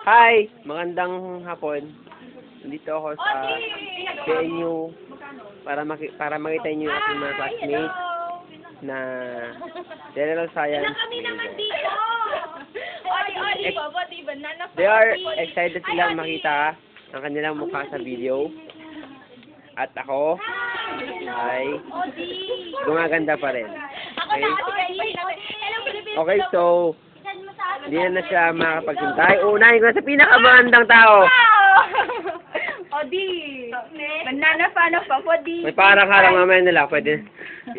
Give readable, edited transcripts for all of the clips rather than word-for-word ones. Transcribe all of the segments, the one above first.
Hi! Magandang hapon. Nandito ako sa venue para makita niyo yung aking mga classmates na General Science. Kami naman dito! They are excited sila makita ang kanilang mukha sa video. At ako ay gumaganda pa rin. Okay, so hindi na siya makakapagsuntay. Unahin ko na sa pinakamagandang tao. Odi! Banana fan of Odi! May parang harang mamaya nila. Pwede.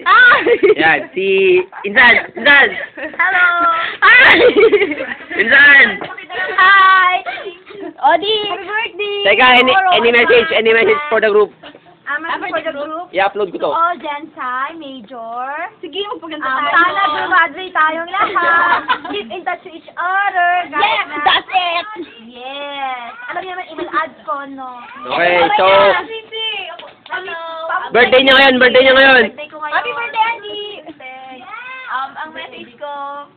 Ah! Yan, si Insan! Insan! Hello! Hi! Insan! Hi! Odi! Happy birthday! Teka, any message for the group? For the group? I-upload ko to. All Gensai, Major. Sige, magpaganda tayo. Sana graduate tayong lahat. Keep in touch with each other. Yes, that's it! Yes. Alam niyo naman, email ads ko, no? Okay, so birthday niya ngayon, Birthday ko ngayon. Happy birthday, Andy! Ang message ko,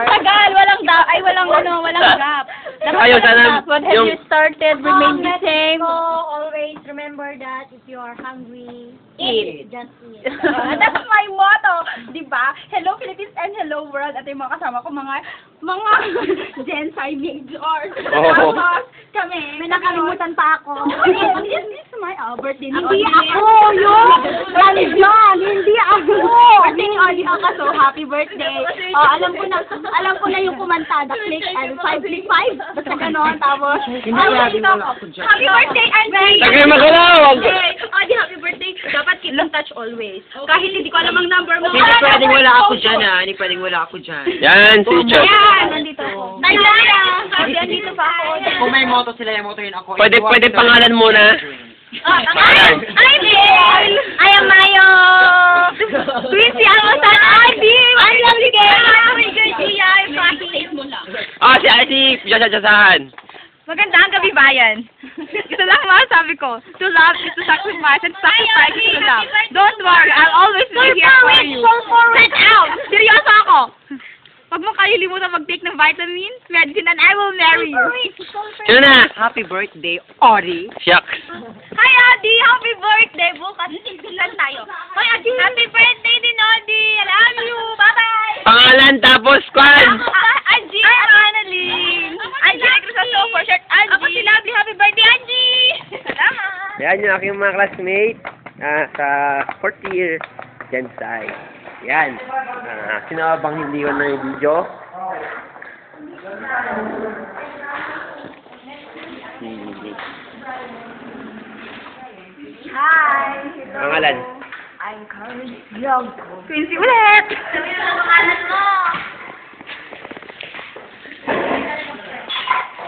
tagal, walang gap. Ayun, sana What have you started? Remain the same. Always remember that if you are hungry, Eat. just eat. That's my motto, di ba? Hello Philippines and hello world. At yung mga kasama ko, mga Gensai majors. Oh. Tapos kami. May nakalimutan pa ako. Yes, it's my birthday. Hindi ako yun! Nandiyan! Hindi ako! Birthday ni Audie ako, so happy birthday. Oh, alam ko na yung kumanta. The click, 5 basta ganon. Tapos, Happy birthday, Andy! Tagay magalaw! Audie, happy birthday. Dapat keep in touch always. Kahit hindi ko alam ang number mo. Hindi pwedeng wala ako dyan, ha? Hindi pwedeng wala ako dyan. Yan, si Chot. Ayan, nandito ako. Ayan, nandito pa ako. Kung may moto sila, yung moto yun ako. Pwede pangalan muna. I am Mayo! Twinsie, ako sa Adi! I love you guys! Oh my God, Gia! I mo lang. Si Jasahan. Magandang gabi, bayan. Ito lang masasabi ko. To love is to sacrifice and sacrifice is to love. Don't worry, I'll always be here for you. Sit out! Seryoso ako! Huwag mo kalilimutan mag-take ng vitamins, medicine, and I will marry you. Sino na? Happy birthday, Ori. Shucks. Hi, Adi! Happy birthday! Bukas, ilan tayo? Hi, Adi! Happy birthday din, Adi! I love you! Bye-bye! Pangalan tapos kwan. Angie! I'm Annalyn! Angie Crisostomo for short, Angie! Ako si Lovely! Happy birthday, Angie! Salamat! Yan yung aking mga classmates sa 4th year Gensai. Yan. Sino bang hindi ko na yung video? hi! Pangalan? I'm Carly Young. Quincy ulit! Sabi na ang pangalan mo!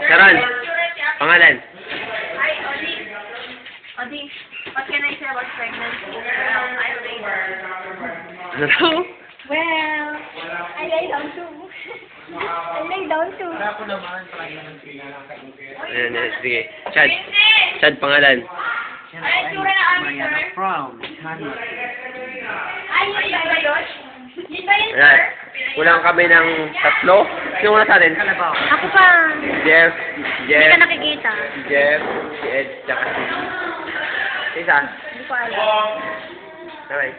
Sharon. Pangalan? Hi, Odi. Odi, what can I say about pregnancy? Well, I'm later. Ano daw? Well, I lay down too. I lay down too. Ayan, sige. Chad, pangalan? Ay, tsura na kami, sir. From Ay, yun ba yun? Yun ba yun, sir? Ayan. Kulang kami ng 3. Sino muna sa atin? Ako pa. Jeff, Hindi ka nakikita. si Jeff, si Ed, tsaka si isa. Hindi ko alam. Okay.